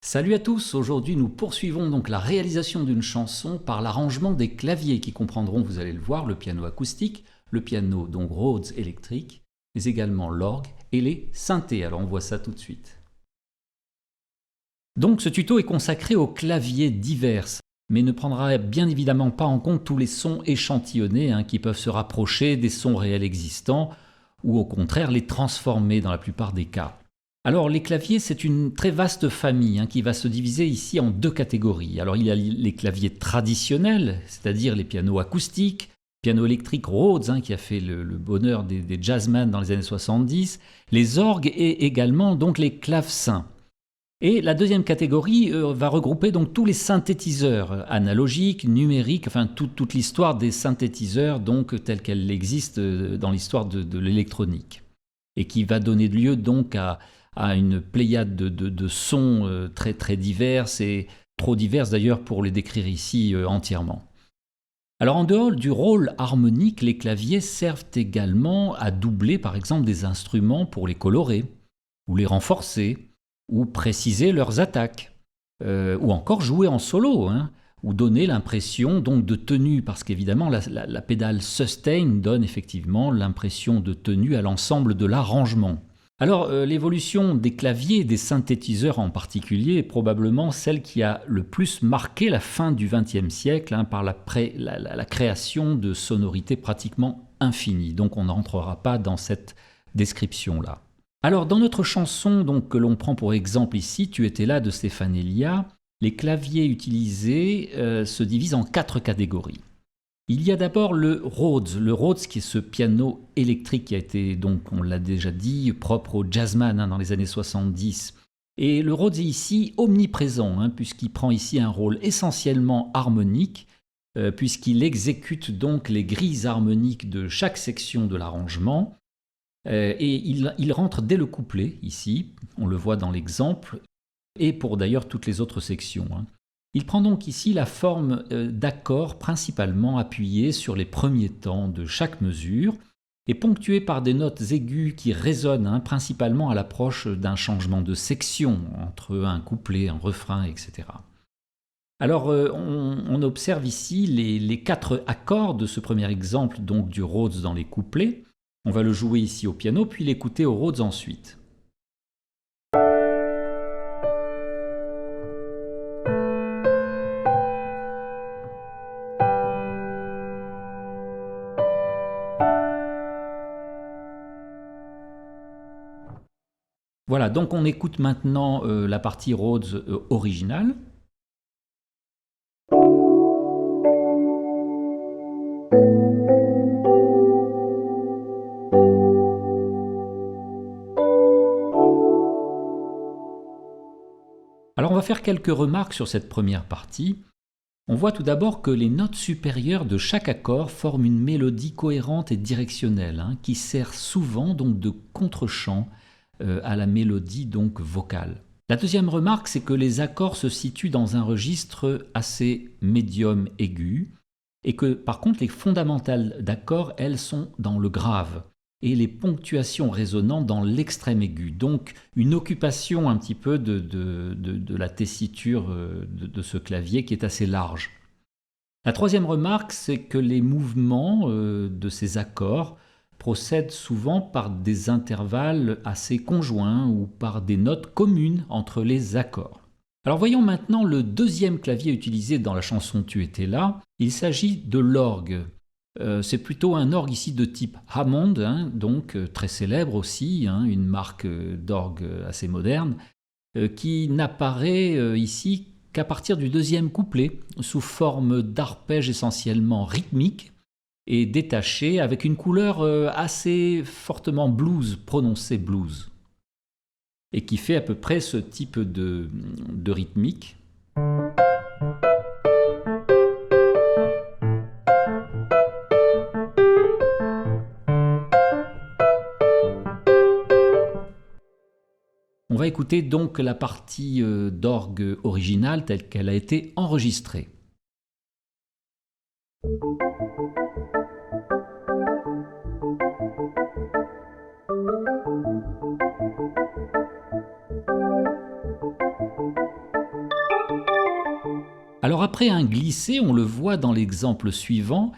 Salut à tous, aujourd'hui nous poursuivons donc la réalisation d'une chanson par l'arrangement des claviers qui comprendront, vous allez le voir, le piano acoustique, le piano donc Rhodes électrique, mais également l'orgue et les synthés. Alors on voit ça tout de suite. Donc ce tuto est consacré aux claviers divers, mais ne prendra bien évidemment pas en compte tous les sons échantillonnés qui peuvent se rapprocher des sons réels existants ou au contraire les transformer dans la plupart des cas. Alors les claviers, c'est une très vaste famille qui va se diviser ici en deux catégories. Alors il y a les claviers traditionnels, c'est-à-dire les pianos acoustiques, piano électrique Rhodes qui a fait le bonheur des jazzmen dans les années 70, les orgues et également donc les clavecins. Et la deuxième catégorie va regrouper donc tous les synthétiseurs analogiques, numériques, enfin toute l'histoire des synthétiseurs donc telle qu'elle existe dans l'histoire de l'électronique et qui va donner lieu donc à une pléiade de sons très très divers et trop divers d'ailleurs pour les décrire ici entièrement. Alors en dehors du rôle harmonique, les claviers servent également à doubler par exemple des instruments pour les colorer, ou les renforcer, ou préciser leurs attaques, ou encore jouer en solo, ou donner l'impression donc de tenue, parce qu'évidemment la pédale sustain donne effectivement l'impression de tenue à l'ensemble de l'arrangement. Alors l'évolution des claviers et des synthétiseurs en particulier est probablement celle qui a le plus marqué la fin du XXe siècle par la création de sonorités pratiquement infinies. Donc on n'entrera pas dans cette description-là. Alors dans notre chanson donc, que l'on prend pour exemple ici, Tu étais là de Stéphane Elia, les claviers utilisés se divisent en 4 catégories. Il y a d'abord le Rhodes qui est ce piano électrique qui a été, donc on l'a déjà dit, propre au jazzman dans les années 70. Et le Rhodes est ici omniprésent, puisqu'il prend ici un rôle essentiellement harmonique, puisqu'il exécute donc les grilles harmoniques de chaque section de l'arrangement. Et il rentre dès le couplet, ici, on le voit dans l'exemple, et pour d'ailleurs toutes les autres sections. Il prend donc ici la forme d'accords principalement appuyés sur les premiers temps de chaque mesure et ponctués par des notes aiguës qui résonnent principalement à l'approche d'un changement de section entre un couplet, un refrain, etc. Alors on observe ici les 4 accords de ce premier exemple donc du Rhodes dans les couplets. On va le jouer ici au piano puis l'écouter au Rhodes ensuite. Voilà, donc on écoute maintenant la partie Rhodes originale. Alors on va faire quelques remarques sur cette première partie. On voit tout d'abord que les notes supérieures de chaque accord forment une mélodie cohérente et directionnelle qui sert souvent donc de contre-champ à la mélodie donc vocale. La deuxième remarque, c'est que les accords se situent dans un registre assez médium aigu et que par contre les fondamentales d'accords, elles sont dans le grave et les ponctuations résonnant dans l'extrême aigu. Donc une occupation un petit peu de la tessiture de ce clavier qui est assez large. La troisième remarque, c'est que les mouvements de ces accords procèdent souvent par des intervalles assez conjoints ou par des notes communes entre les accords. Alors voyons maintenant le deuxième clavier utilisé dans la chanson Tu étais là. Il s'agit de l'orgue. C'est plutôt un orgue ici de type Hammond, donc très célèbre aussi, une marque d'orgue assez moderne, qui n'apparaît ici qu'à partir du deuxième couplet, sous forme d'arpège essentiellement rythmique et détaché, avec une couleur assez fortement blues, prononcée blues, et qui fait à peu près ce type de rythmique. On va écouter donc la partie d'orgue originale telle qu'elle a été enregistrée. Alors après un glissé, on le voit dans l'exemple suivant,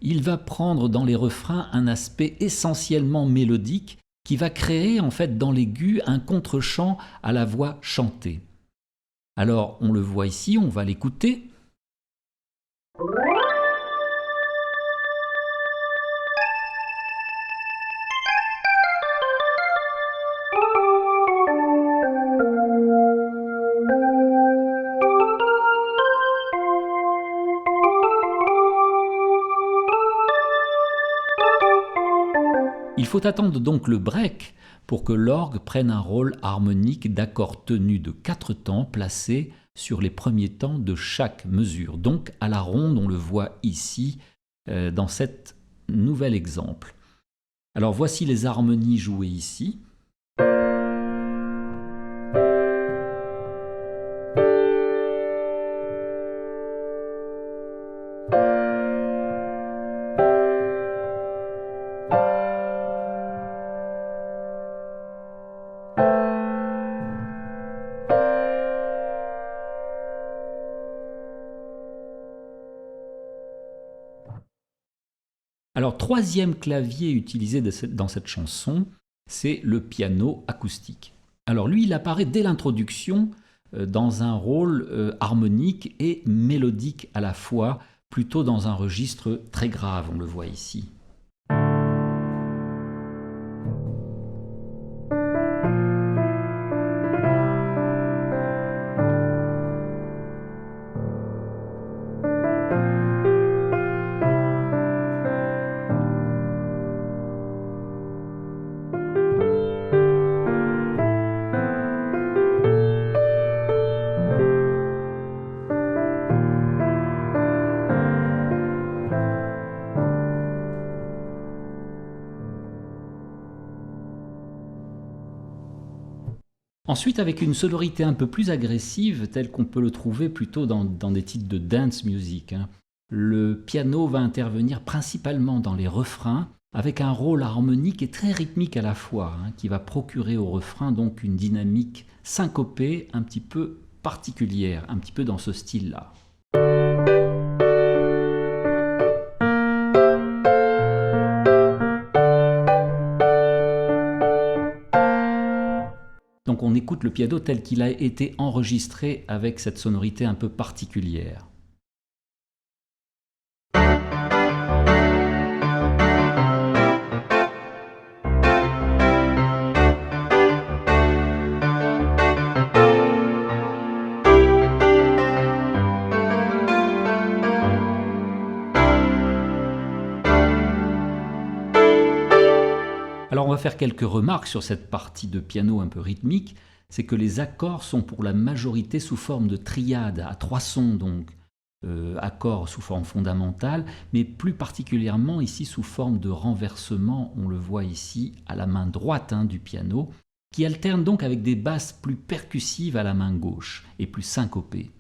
il va prendre dans les refrains un aspect essentiellement mélodique qui va créer en fait dans l'aigu un contre-champ à la voix chantée. Alors on le voit ici, on va l'écouter. Il faut attendre donc le break pour que l'orgue prenne un rôle harmonique d'accords tenus de 4 temps placés sur les premiers temps de chaque mesure. Donc à la ronde, on le voit ici dans cet nouvel exemple. Alors voici les harmonies jouées ici. Alors, troisième clavier utilisé dans cette chanson, c'est le piano acoustique. Alors lui, il apparaît dès l'introduction dans un rôle harmonique et mélodique à la fois, plutôt dans un registre très grave, on le voit ici. Ensuite, avec une sonorité un peu plus agressive, telle qu'on peut le trouver plutôt dans des titres de dance music, le piano va intervenir principalement dans les refrains, avec un rôle harmonique et très rythmique à la fois, qui va procurer au refrain donc une dynamique syncopée un petit peu particulière, un petit peu dans ce style-là. Donc on écoute le piano tel qu'il a été enregistré avec cette sonorité un peu particulière. Alors on va faire quelques remarques sur cette partie de piano un peu rythmique, c'est que les accords sont pour la majorité sous forme de triade, à 3 sons donc, accords sous forme fondamentale, mais plus particulièrement ici sous forme de renversement, on le voit ici à la main droite du piano, qui alterne donc avec des basses plus percussives à la main gauche et plus syncopées.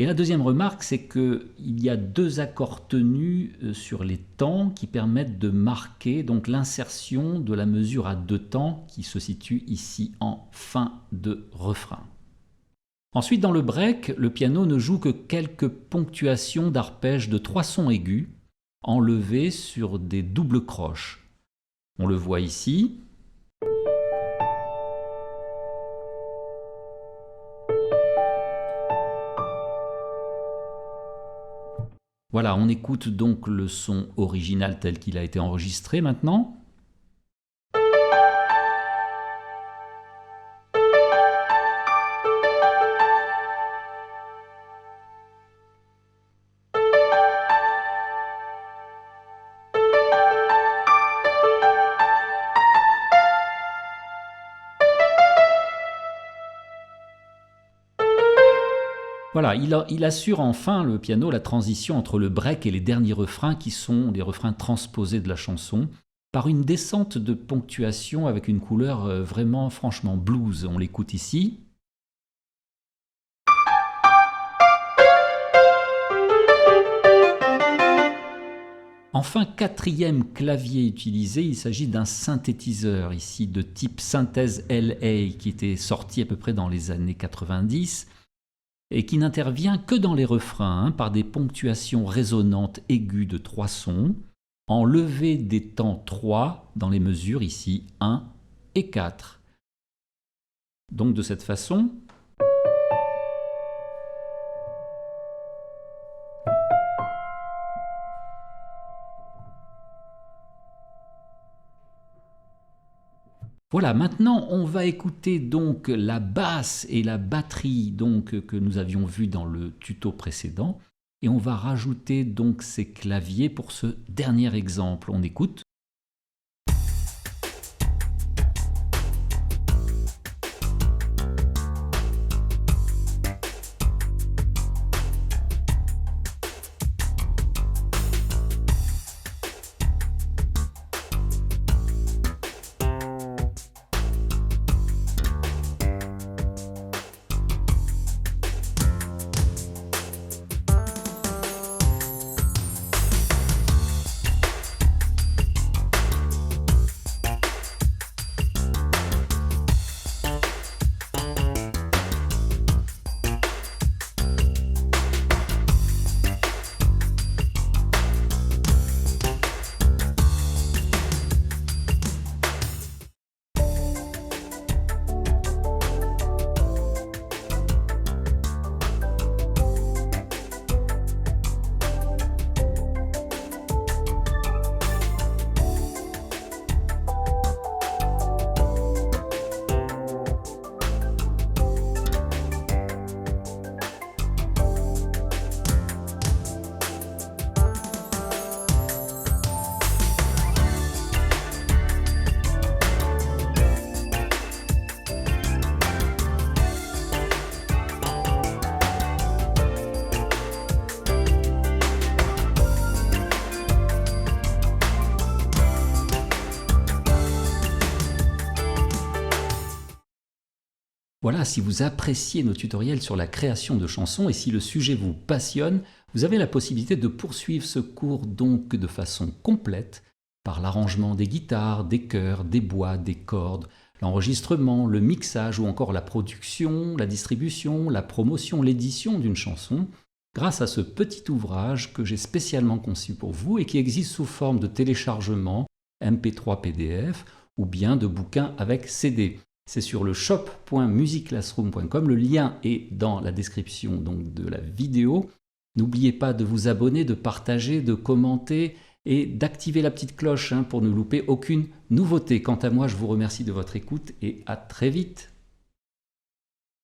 Et la deuxième remarque, c'est qu'il y a 2 accords tenus sur les temps qui permettent de marquer donc l'insertion de la mesure à 2 temps qui se situe ici en fin de refrain. Ensuite, dans le break, le piano ne joue que quelques ponctuations d'arpèges de 3 sons aigus enlevés sur des doubles croches. On le voit ici. Voilà, on écoute donc le son original tel qu'il a été enregistré maintenant. Voilà, il assure enfin, le piano, la transition entre le break et les derniers refrains qui sont des refrains transposés de la chanson par une descente de ponctuation avec une couleur vraiment franchement blues. On l'écoute ici. Enfin, quatrième clavier utilisé, il s'agit d'un synthétiseur ici de type synthèse LA qui était sorti à peu près dans les années 90. et qui n'intervient que dans les refrains, par des ponctuations résonantes aiguës de 3 sons, enlevées des temps 3 dans les mesures ici 1 et 4. Donc de cette façon, voilà, maintenant on va écouter donc la basse et la batterie donc, que nous avions vu dans le tuto précédent, et on va rajouter donc ces claviers pour ce dernier exemple. On écoute. Voilà, si vous appréciez nos tutoriels sur la création de chansons et si le sujet vous passionne, vous avez la possibilité de poursuivre ce cours donc de façon complète par l'arrangement des guitares, des chœurs, des bois, des cordes, l'enregistrement, le mixage ou encore la production, la distribution, la promotion, l'édition d'une chanson, grâce à ce petit ouvrage que j'ai spécialement conçu pour vous et qui existe sous forme de téléchargement, MP3 PDF ou bien de bouquins avec CD. C'est sur le shop.musiclassroom.com, le lien est dans la description donc, de la vidéo. N'oubliez pas de vous abonner, de partager, de commenter et d'activer la petite cloche pour ne louper aucune nouveauté. Quant à moi, je vous remercie de votre écoute et à très vite.